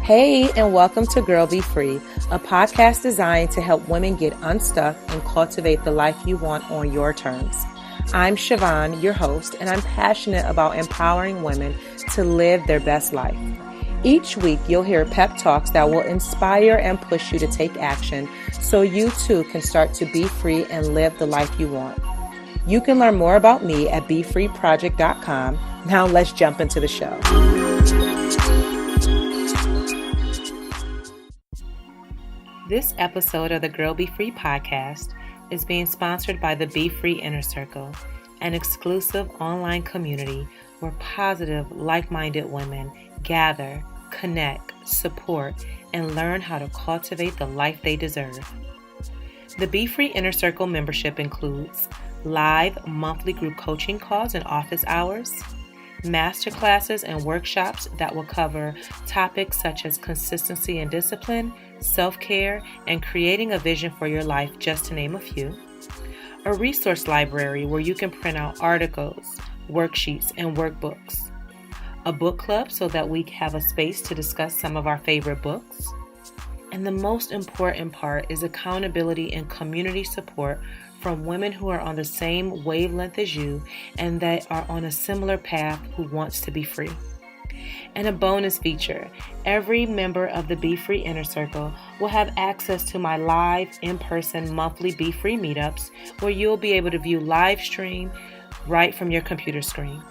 Hey, and welcome to Girl Be Free, a podcast designed to help women get unstuck and cultivate the life you want on your terms. I'm Siobhan, your host, and I'm passionate about empowering women to live their best life. Each week, you'll hear pep talks that will inspire and push you to take action so you too can start to be free and live the life you want. You can learn more about me at BeFreeProject.com. Now let's jump into the show. This episode of the Girl Be Free podcast is being sponsored by the Be Free Inner Circle, an exclusive online community where positive, like-minded women gather, connect, support, and learn how to cultivate the life they deserve. The Be Free Inner Circle membership includes live monthly group coaching calls and office hours, masterclasses and workshops that will cover topics such as consistency and discipline, self-care, and creating a vision for your life, just to name a few. A resource library where you can print out articles, worksheets, and workbooks. A book club so that we have a space to discuss some of our favorite books. And the most important part is accountability and community support from women who are on the same wavelength as you and that are on a similar path who wants to be free. And a bonus feature, every member of the Be Free Inner Circle will have access to my live in-person monthly Be Free meetups where you'll be able to view live stream right from your computer screen.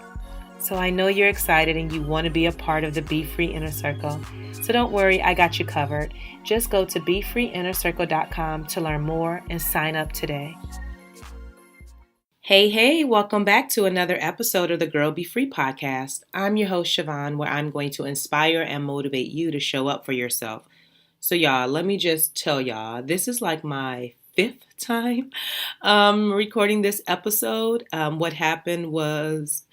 So I know you're excited and you want to be a part of the Be Free Inner Circle. So don't worry, I got you covered. Just go to BeFreeInnerCircle.com to learn more and sign up today. Hey, welcome back to another episode of the Girl Be Free podcast. I'm your host, Siobhan, where I'm going to inspire and motivate you to show up for yourself. So y'all, let me just tell y'all, this is like my fifth time recording this episode. What happened was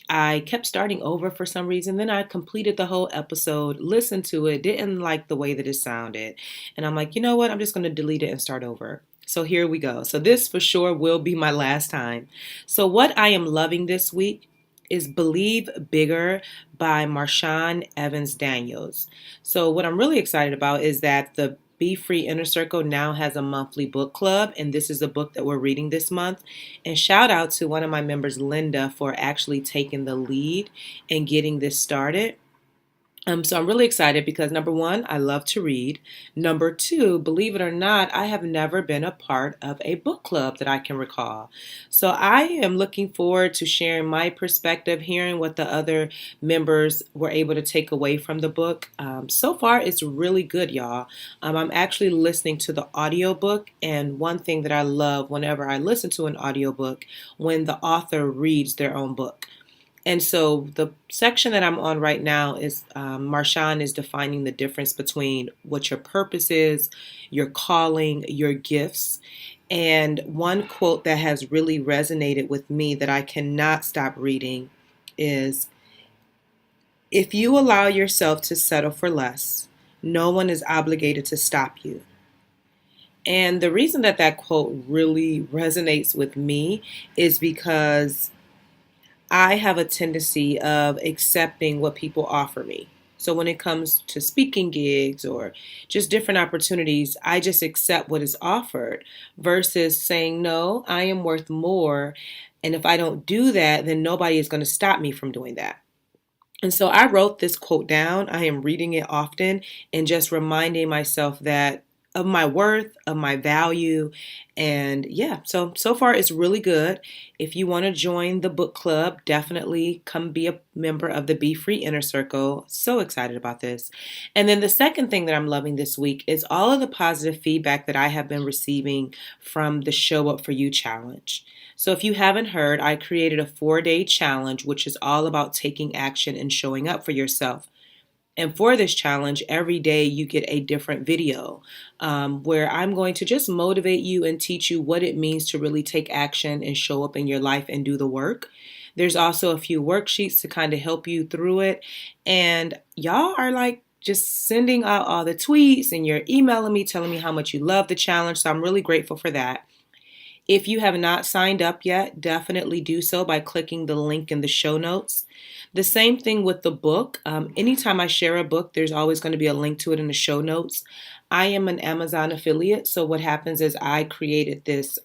I kept starting over for some reason. Then I completed the whole episode, listened to it, didn't like the way that it sounded. And I'm like, you know what? I'm just going to delete it and start over. So here we go. So this for sure will be my last time. So what I am loving this week is Believe Bigger by Marshawn Evans Daniels. So what I'm really excited about is that the Be Free Inner Circle now has a monthly book club, and this is a book that we're reading this month. And shout out to one of my members, Linda, for actually taking the lead and getting this started. So I'm really excited because number one, I love to read. Number two, believe it or not, I have never been a part of a book club that I can recall. So I am looking forward to sharing my perspective, hearing what the other members were able to take away from the book. So far, it's really good, y'all. I'm actually listening to the audiobook, and one thing that I love whenever I listen to an audiobook, when the author reads their own book. And so the section that I'm on right now is Marshawn is defining the difference between what your purpose is, your calling, your gifts. And one quote that has really resonated with me that I cannot stop reading is, if you allow yourself to settle for less, no one is obligated to stop you. And the reason that that quote really resonates with me is because I have a tendency of accepting what people offer me. So when it comes to speaking gigs or just different opportunities, I just accept what is offered versus saying, no, I am worth more. And if I don't do that, then nobody is going to stop me from doing that. And so I wrote this quote down. I am reading it often and just reminding myself that of my worth, of my value. And yeah, so far it's really good. If you want to join the book club, definitely come be a member of the Be Free Inner Circle. So excited about this. And then the second thing that I'm loving this week is all of the positive feedback that I have been receiving from the Show Up For You challenge. So if you haven't heard, I created a 4-day challenge, which is all about taking action and showing up for yourself. And for this challenge, every day you get a different video where I'm going to just motivate you and teach you what it means to really take action and show up in your life and do the work. There's also a few worksheets to kind of help you through it. And y'all are like just sending out all the tweets and you're emailing me, telling me how much you love the challenge. So I'm really grateful for that. If you have not signed up yet, definitely do so by clicking the link in the show notes. The same thing with the book. Anytime I share a book, there's always going to be a link to it in the show notes. I am an Amazon affiliate, so what happens is I created this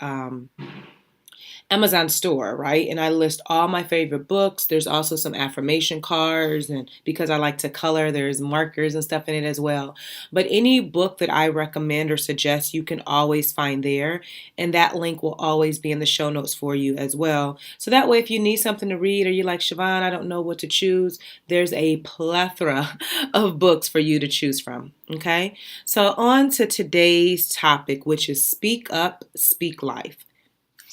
Amazon store, right? And I list all my favorite books. There's also some affirmation cards, and because I like to color, there's markers and stuff in it as well. But any book that I recommend or suggest, you can always find there, and that link will always be in the show notes for you as well. So that way, if you need something to read or you're like, Siobhan, I don't know what to choose, there's a plethora of books for you to choose from. Okay, so on to today's topic, which is Speak Up, Speak Life.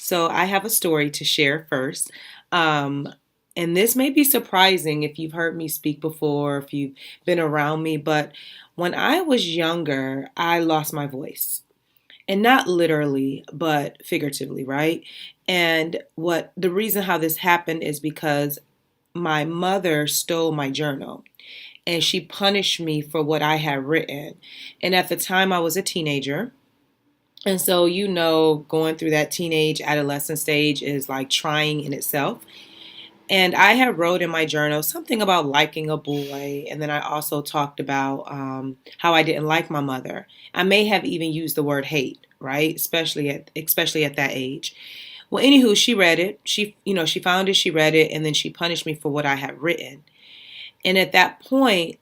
So I have a story to share first. Um, and this may be surprising if you've heard me speak before, if you've been around me, but when I was younger, I lost my voice. And not literally, but figuratively, right? And what the reason how this happened is because my mother stole my journal and she punished me for what I had written. And at the time, I was a teenager. And so, going through that teenage adolescent stage is like trying in itself. And I had wrote in my journal something about liking a boy. And then I also talked about how I didn't like my mother. I may have even used the word hate, right? Especially at that age. Well, anywho, she read it. She found it, she read it, and then she punished me for what I had written. And at that point,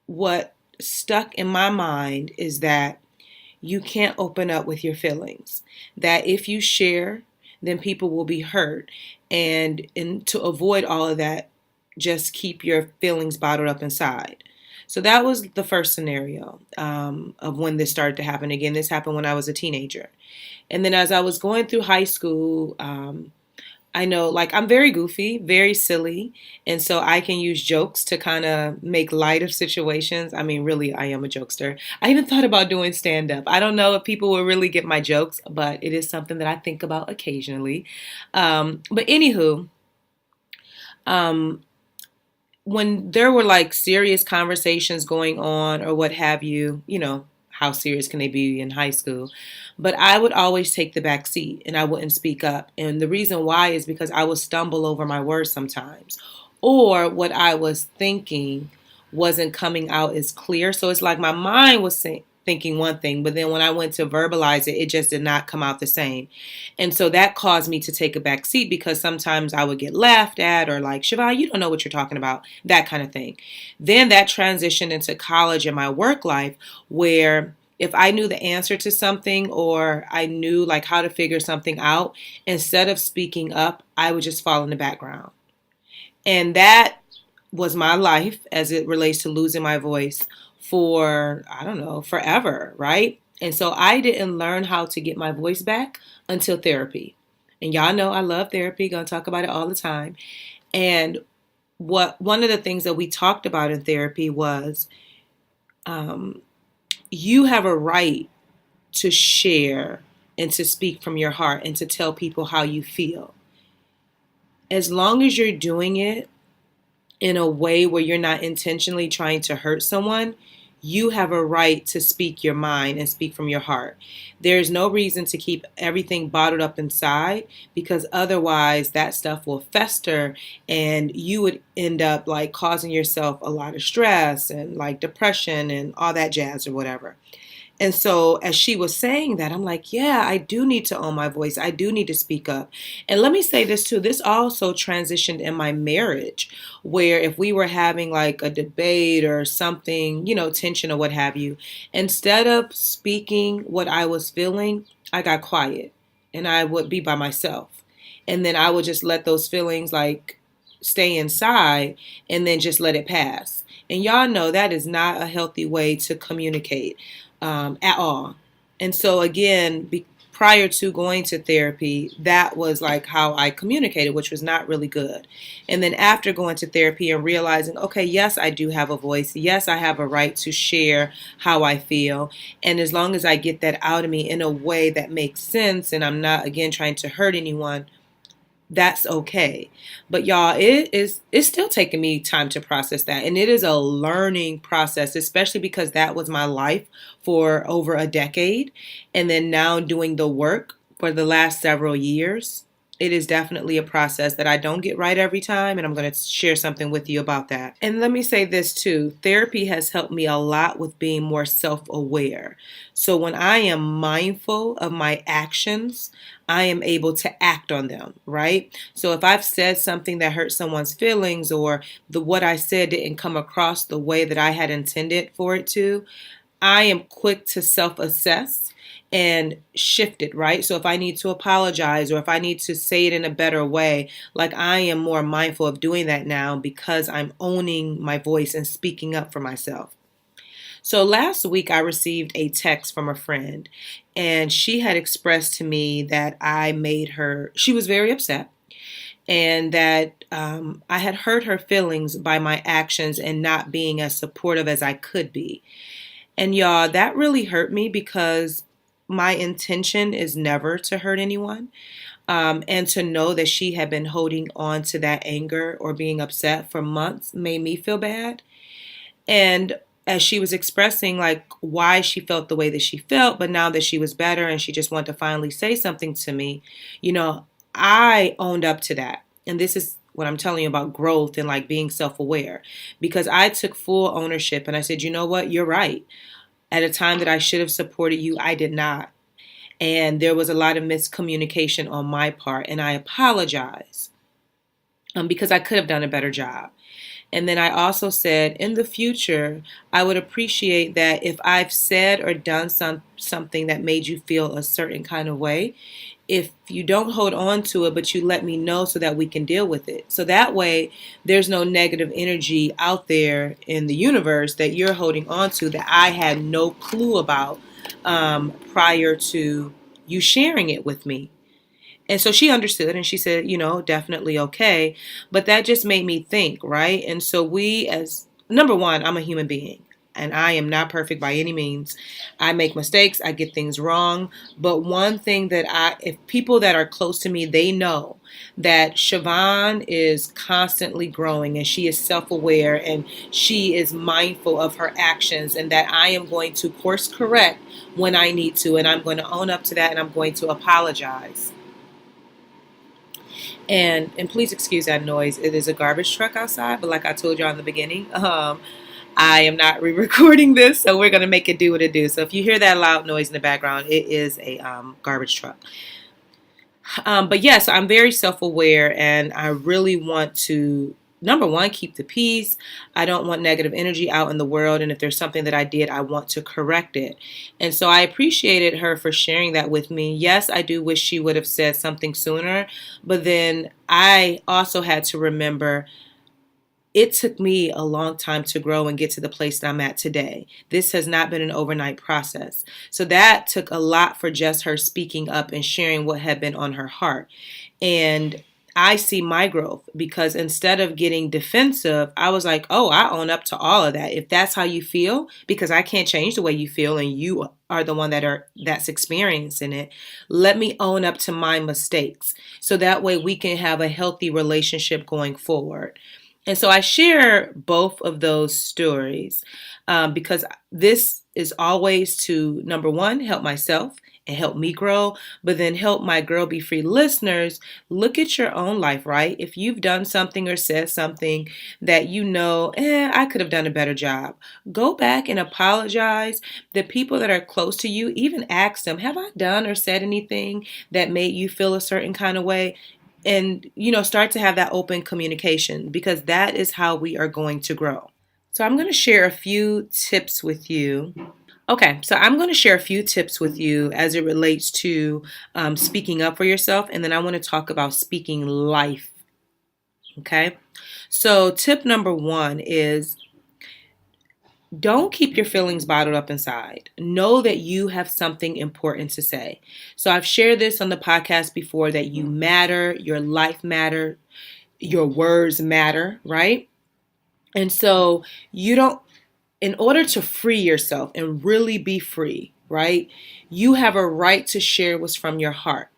what stuck in my mind is that you can't open up with your feelings. That if you share, then people will be hurt. And to avoid all of that, just keep your feelings bottled up inside. So that was the first scenario of when this started to happen. Again, this happened when I was a teenager. And then as I was going through high school, I know, like, I'm very goofy, very silly, and so I can use jokes to kind of make light of situations. I mean, really, I am a jokester. I even thought about doing stand up. I don't know if people will really get my jokes, but it is something that I think about occasionally. But anywho, um, when there were like serious conversations going on or what have you, how serious can they be in high school? But I would always take the back seat and I wouldn't speak up. And the reason why is because I would stumble over my words sometimes, or what I was thinking wasn't coming out as clear. So it's like my mind was thinking one thing, but then when I went to verbalize it, it just did not come out the same. And so that caused me to take a back seat because sometimes I would get laughed at or like, Siobhan, you don't know what you're talking about, that kind of thing. Then that transitioned into college and my work life where if I knew the answer to something or I knew like how to figure something out, instead of speaking up, I would just fall in the background. And that was my life as it relates to losing my voice for, I don't know, forever, right? And so I didn't learn how to get my voice back until therapy. And y'all know I love therapy, gonna talk about it all the time. And what one of the things that we talked about in therapy was um, you have a right to share and to speak from your heart and to tell people how you feel. As long as you're doing it in a way where you're not intentionally trying to hurt someone, you have a right to speak your mind and speak from your heart. There's no reason to keep everything bottled up inside because otherwise that stuff will fester and you would end up like causing yourself a lot of stress and like depression and all that jazz or whatever. And so as she was saying that, I'm like, yeah, I do need to own my voice. I do need to speak up. And let me say this too. This also transitioned in my marriage, where if we were having like a debate or something, tension or what have you, instead of speaking what I was feeling, I got quiet and I would be by myself. And then I would just let those feelings like stay inside and then just let it pass. And y'all know that is not a healthy way to communicate at all. And so again, prior to going to therapy, that was like how I communicated, which was not really good. And then after going to therapy and realizing, okay, yes, I do have a voice. Yes, I have a right to share how I feel. And as long as I get that out of me in a way that makes sense and I'm not, again, trying to hurt anyone, that's okay. But y'all, it's still taking me time to process that. And it is a learning process, especially because that was my life for over a decade. And then now doing the work for the last several years. It is definitely a process that I don't get right every time, and I'm going to share something with you about that. And let me say this too, therapy has helped me a lot with being more self aware. So when I am mindful of my actions, I am able to act on them, right? So if I've said something that hurt someone's feelings, or what I said didn't come across the way that I had intended for it to, I am quick to self assess and shift it, right? So if I need to apologize, or if I need to say it in a better way, like, I am more mindful of doing that now because I'm owning my voice and speaking up for myself. So last week I received a text from a friend, and she had expressed to me that she was very upset, and that I had hurt her feelings by my actions and not being as supportive as I could be. And y'all, that really hurt me because my intention is never to hurt anyone. And to know that she had been holding on to that anger or being upset for months made me feel bad. And as she was expressing like why she felt the way that she felt, but now that she was better and she just wanted to finally say something to me, I owned up to that. And this is what I'm telling you about growth and like being self-aware, because I took full ownership and I said, you know what, you're right. At a time that I should have supported you, I did not. And there was a lot of miscommunication on my part, and I apologize, because I could have done a better job. And then I also said, in the future, I would appreciate that if I've said or done something that made you feel a certain kind of way, if you don't hold on to it, but you let me know so that we can deal with it. So that way, there's no negative energy out there in the universe that you're holding on to that I had no clue about prior to you sharing it with me. And so she understood and she said, definitely okay. But that just made me think, right? And so as number one, I'm a human being and I am not perfect by any means. I make mistakes, I get things wrong. But one thing if people that are close to me, they know that Siobhan is constantly growing and she is self aware and she is mindful of her actions, and that I am going to course correct when I need to. And I'm going to own up to that and I'm going to apologize. And please excuse that noise. It is a garbage truck outside, but like I told you in the beginning, I am not re-recording this, so we're gonna make it do what it do. So if you hear that loud noise in the background, it is a garbage truck. But yes, I'm very self-aware, and I really want to, number one, keep the peace. I don't want negative energy out in the world, and if there's something that I did, I want to correct it. And so I appreciated her for sharing that with me. Yes, I do wish she would have said something sooner, but then I also had to remember it took me a long time to grow and get to the place that I'm at today. This has not been an overnight process. So that took a lot for just her speaking up and sharing what had been on her heart. And I see my growth because instead of getting defensive, I was like, oh, I own up to all of that. If that's how you feel, because I can't change the way you feel and you are the one that's experiencing it, let me own up to my mistakes. So that way we can have a healthy relationship going forward. And so I share both of those stories because this is always to, number one, help myself and help me grow, but then help my Girl Be Free listeners look at your own life, right? If you've done something or said something that I could have done a better job, go back and apologize. The people that are close to you, even ask them, have I done or said anything that made you feel a certain kind of way? And, start to have that open communication, because that is how we are going to grow. So I'm going to share a few tips with you. Okay, so I'm going to share a few tips with you as it relates to speaking up for yourself. And then I want to talk about speaking life. Okay, so tip number one is, don't keep your feelings bottled up inside. Know that you have something important to say. So I've shared this on the podcast before, that you matter, your life matters, your words matter, right? And so in order to free yourself and really be free, right? You have a right to share what's from your heart.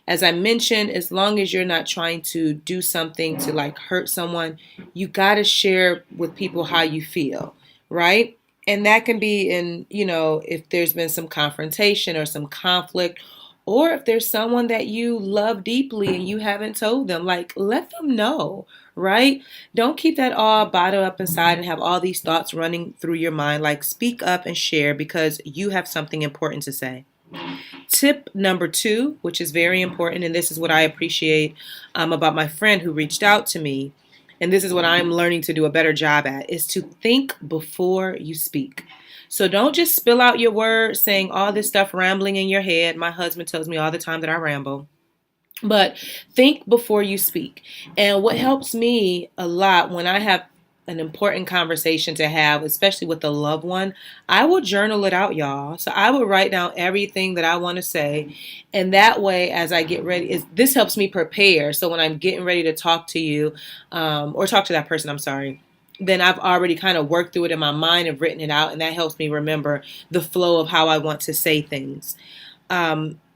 As I mentioned, as long as you're not trying to do something to like hurt someone, you got to share with people how you feel, right? And that can be if there's been some confrontation or some conflict, Or if there's someone that you love deeply and you haven't told them, like, let them know, right? Don't keep that all bottled up inside and have all these thoughts running through your mind. Like, speak up and share because you have something important to say. Tip number two, which is very important, and this is what I appreciate about my friend who reached out to me, and this is what I'm learning to do a better job at, is to think before you speak. So don't just spill out your words saying all this stuff rambling in your head. My husband tells me all the time that I ramble. But think before you speak. And what helps me a lot when I have an important conversation to have, especially with a loved one, I will journal it out, y'all. So I will write down everything that I want to say. And that way, as I get ready, this helps me prepare. So when I'm getting ready to talk to you or talk to that person, I'm sorry, then I've already kind of worked through it in my mind and written it out. And that helps me remember the flow of how I want to say things.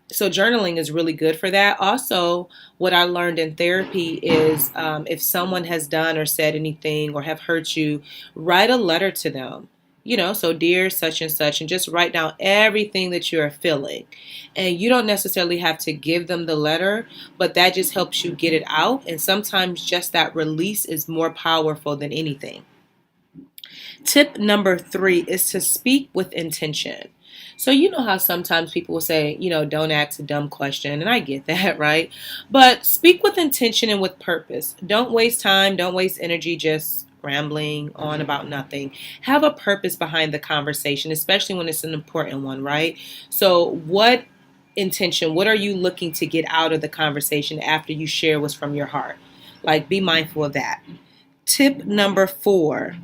So journaling is really good for that. Also, what I learned in therapy is if someone has done or said anything or have hurt you, write a letter to them. So dear such and just write down everything that you're feeling. And you don't necessarily have to give them the letter, but that just helps you get it out. And sometimes just that release is more powerful than anything. Tip number three is to speak with intention. So you know how sometimes people will say, don't ask a dumb question, and I get that, right? But speak with intention and with purpose. Don't waste time, don't waste energy just rambling on about nothing. Have a purpose behind the conversation, especially when it's an important one, right? So what are you looking to get out of the conversation after you share what's from your heart? Like, be mindful of that. Tip number four,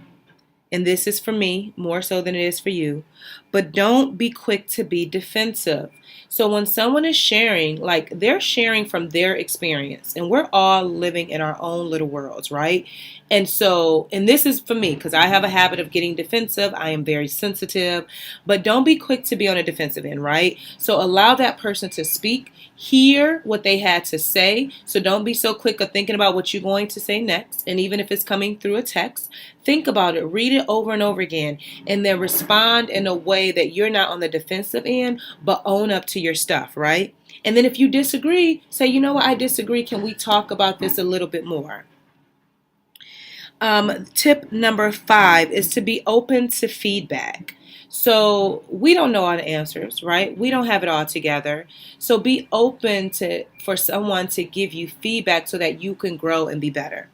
and this is for me more so than it is for you, but don't be quick to be defensive. So when someone is sharing, like they're sharing from their experience, and we're all living in our own little worlds, right? And this is for me because I have a habit of getting defensive. I am very sensitive, but don't be quick to be on a defensive end, right? So allow that person to speak, hear what they had to say. So don't be so quick of thinking about what you're going to say next. And even if it's coming through a text, think about it, read it over and over again, and then respond in a way that you're not on the defensive end, but own up to your stuff, right? And then if you disagree, say, you know what, I disagree. Can we talk about this a little bit more? Tip number five is to be open to feedback. So we don't know all the answers, right? We don't have it all together. So be open for someone to give you feedback so that you can grow and be better.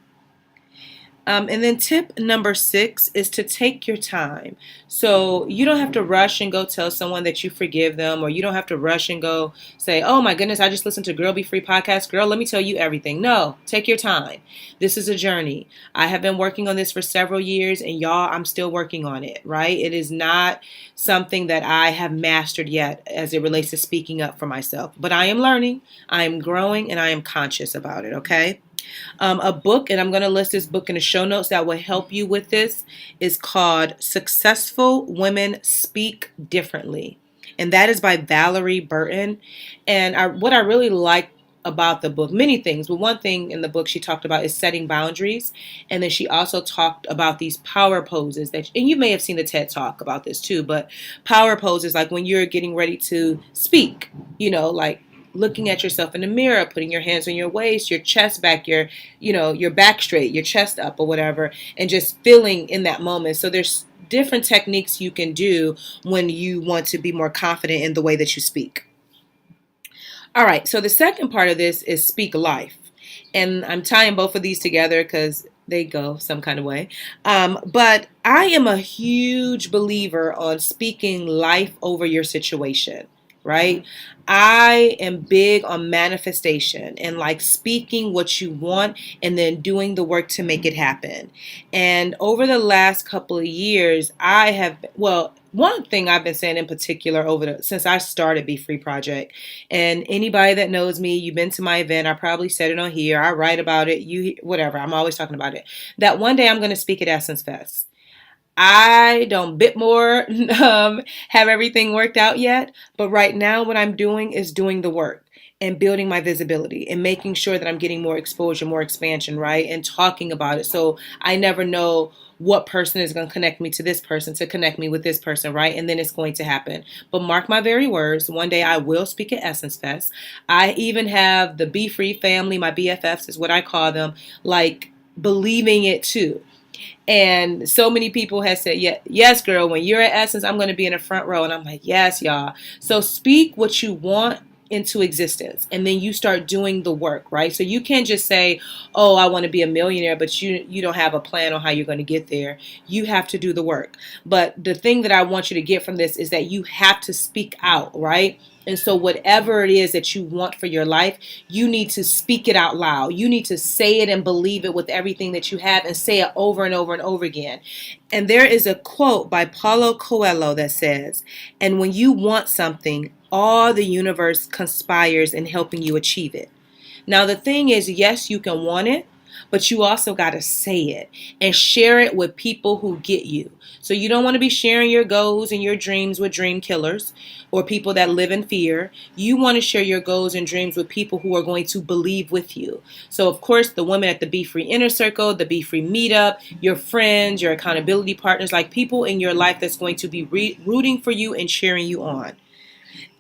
And then tip number six is to take your time. So you don't have to rush and go tell someone that you forgive them, or you don't have to rush and go say, oh my goodness, I just listened to Girl Be Free podcast. Girl, let me tell you everything. No, take your time. This is a journey. I have been working on this for several years, and y'all, I'm still working on it, right? It is not something that I have mastered yet as it relates to speaking up for myself. But I am learning, I am growing, and I am conscious about it, okay? A book, and I'm going to list this book in the show notes that will help you with this, is called Successful Women Speak Differently. And that is by Valerie Burton. And what I really like about the book, many things, but one thing in the book she talked about is setting boundaries. And then she also talked about these power poses and you may have seen the TED Talk about this too, but power poses, like when you're getting ready to speak, like looking at yourself in the mirror, putting your hands on your waist, your chest back, your back straight, your chest up or whatever, and just feeling in that moment. So there's different techniques you can do when you want to be more confident in the way that you speak. All right, so the second part of this is speak life. And I'm tying both of these together because they go some kind of way. But I am a huge believer on speaking life over your situation, right? I am big on manifestation and like speaking what you want and then doing the work to make it happen. And over the last couple of years, one thing I've been saying in particular since I started Be Free Project, and anybody that knows me, you've been to my event, I probably said it on here, I write about it, whatever, I'm always talking about it, that one day I'm going to speak at Essence Fest. I don't bit more have everything worked out yet, but right now what I'm doing is doing the work. and building my visibility and making sure that I'm getting more exposure, more expansion, right? And talking about it. So I never know what person is going to connect me to this person to connect me with this person, right? And then it's going to happen. But mark my very words, one day I will speak at Essence Fest. I even have the Be Free family, my BFFs is what I call them, like believing it too. And so many people have said, yeah, yes, girl, when you're at Essence, I'm going to be in the front row. And I'm like, yes, y'all. So speak what you want into existence, and then you start doing the work, right? So you can't just say, oh, I want to be a millionaire, but you don't have a plan on how you're going to get there. You have to do the work. But the thing that I want you to get from this is that you have to speak out, right? And so whatever it is that you want for your life, you need to speak it out loud. You need to say it and believe it with everything that you have, and say it over and over and over again. And there is a quote by Paulo Coelho that says, and when you want something, all the universe conspires in helping you achieve it. Now, the thing is, yes, you can want it, but you also got to say it and share it with people who get you. So you don't want to be sharing your goals and your dreams with dream killers or people that live in fear. You want to share your goals and dreams with people who are going to believe with you. So, of course, the women at the Be Free Inner Circle, the Be Free Meetup, your friends, your accountability partners, like people in your life that's going to be rooting for you and cheering you on.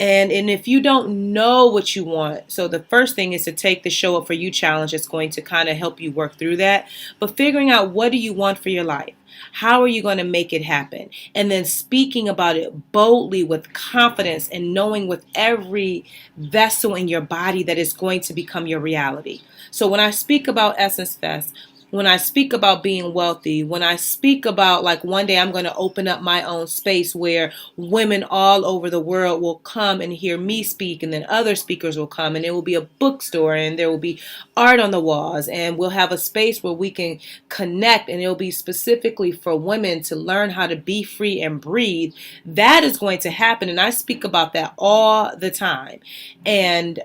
And if you don't know what you want, so the first thing is to take the Show Up For You challenge. It's going to kind of help you work through that. But figuring out, what do you want for your life? How are you going to make it happen? And then speaking about it boldly with confidence and knowing with every vessel in your body that it's going to become your reality. So when I speak about Essence Fest, when I speak about being wealthy, when I speak about like one day I'm going to open up my own space where women all over the world will come and hear me speak, and then other speakers will come, and there will be a bookstore, and there will be art on the walls, and we'll have a space where we can connect, and it'll be specifically for women to learn how to be free and breathe. That is going to happen, and I speak about that all the time. And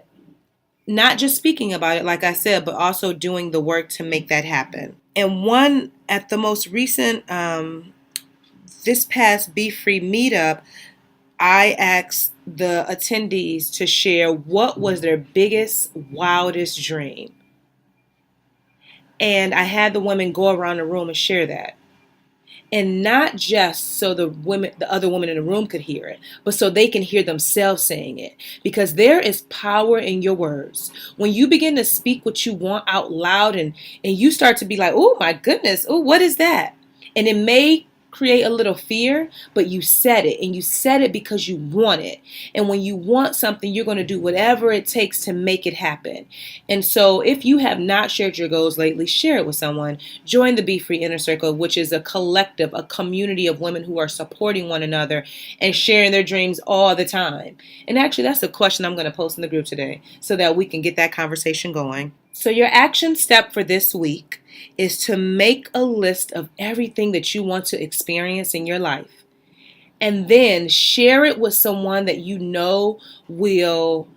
not just speaking about it, like I said, but also doing the work to make that happen. And one at the most recent, this past Be Free meetup, I asked the attendees to share what was their biggest, wildest dream. And I had the women go around the room and share that. And not just so the other women in the room could hear it, but so they can hear themselves saying it. Because there is power in your words. When you begin to speak what you want out loud, and you start to be like, oh my goodness, oh, what is that? And it may create a little fear, but you said it, and you said it because you want it. And when you want something, you're going to do whatever it takes to make it happen. And so if you have not shared your goals lately, share it with someone. Join the Be Free Inner Circle, which is a collective, a community of women who are supporting one another and sharing their dreams all the time. And actually, that's a question I'm going to post in the group today so that we can get that conversation going. So your action step for this week is to make a list of everything that you want to experience in your life, and then share it with someone that you know will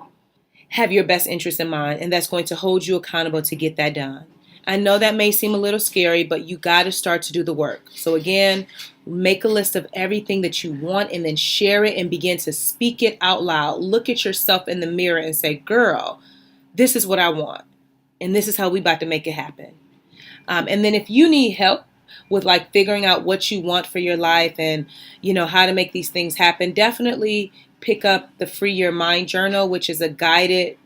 have your best interest in mind, and that's going to hold you accountable to get that done. I know that may seem a little scary, but you got to start to do the work. So again, make a list of everything that you want, and then share it and begin to speak it out loud. Look at yourself in the mirror and say, girl, this is what I want, and this is how we about to make it happen. And then if you need help with like figuring out what you want for your life and, how to make these things happen, definitely pick up the Free Your Mind Journal, which is a guided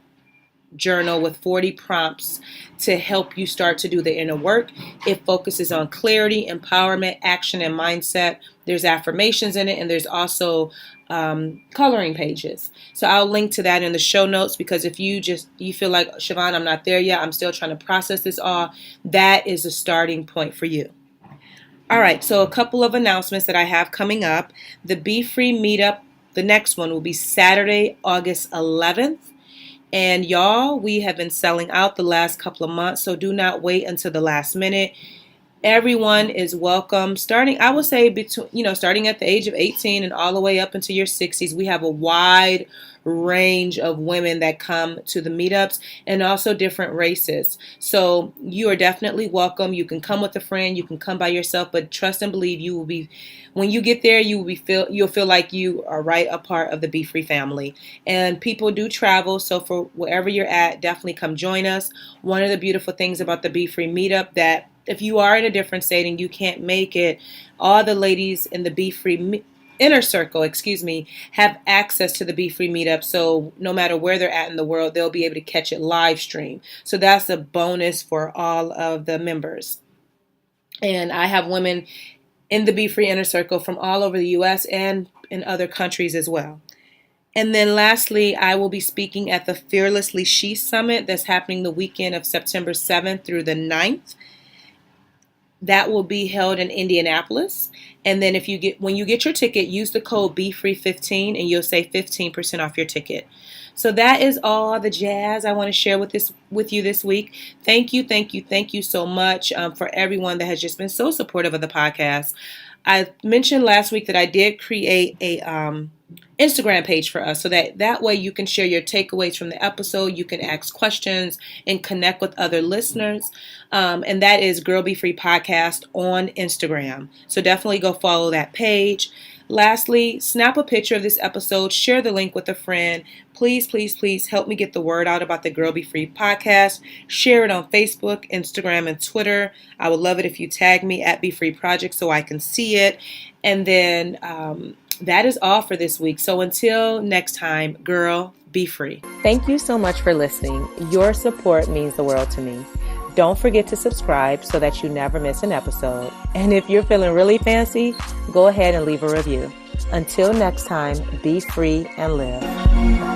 journal with 40 prompts to help you start to do the inner work. It focuses on clarity, empowerment, action, and mindset. There's affirmations in it, and there's also coloring pages. So I'll link to that in the show notes, because if you feel like, Siobhan, I'm not there yet, I'm still trying to process this all, that is a starting point for you. All right, so a couple of announcements that I have coming up. The Be Free meetup, the next one will be Saturday, August 11th. And y'all, we have been selling out the last couple of months, so do not wait until the last minute. Everyone is welcome. Starting, I would say starting at the age of 18 and all the way up into your 60s, we have a wide range of women that come to the meetups and also different races. So you are definitely welcome. You can come with a friend, you can come by yourself, but trust and believe you will be when you get there, you'll feel like you are right a part of the Be Free family. And people do travel, so for wherever you're at, definitely come join us. One of the beautiful things about the Be Free meetup that if you are in a different state and you can't make it, all the ladies in the Be Free inner circle, have access to the Be Free meetup. So no matter where they're at in the world, they'll be able to catch it live stream. So that's a bonus for all of the members. And I have women in the Be Free inner circle from all over the U.S. and in other countries as well. And then lastly, I will be speaking at the Fearlessly She Summit that's happening the weekend of September 7th through the 9th. That will be held in Indianapolis. And then when you get your ticket, use the code BeFree15 and you'll save 15% off your ticket. So that is all the jazz I want to share with you this week. Thank you so much for everyone that has just been so supportive of the podcast. I mentioned last week that I did create a Instagram page for us so that way you can share your takeaways from the episode. You can ask questions and connect with other listeners. And that is Girl Be Free Podcast on Instagram. So definitely go follow that page. Lastly, snap a picture of this episode, share the link with a friend. Please help me get the word out about the Girl Be Free podcast. Share it on Facebook, Instagram, and Twitter. I would love it if you tag me at Be Free Project so I can see it. And then that is all for this week. So until next time, girl, be free. Thank you so much for listening. Your support means the world to me. Don't forget to subscribe so that you never miss an episode. And if you're feeling really fancy, go ahead and leave a review. Until next time, be free and live.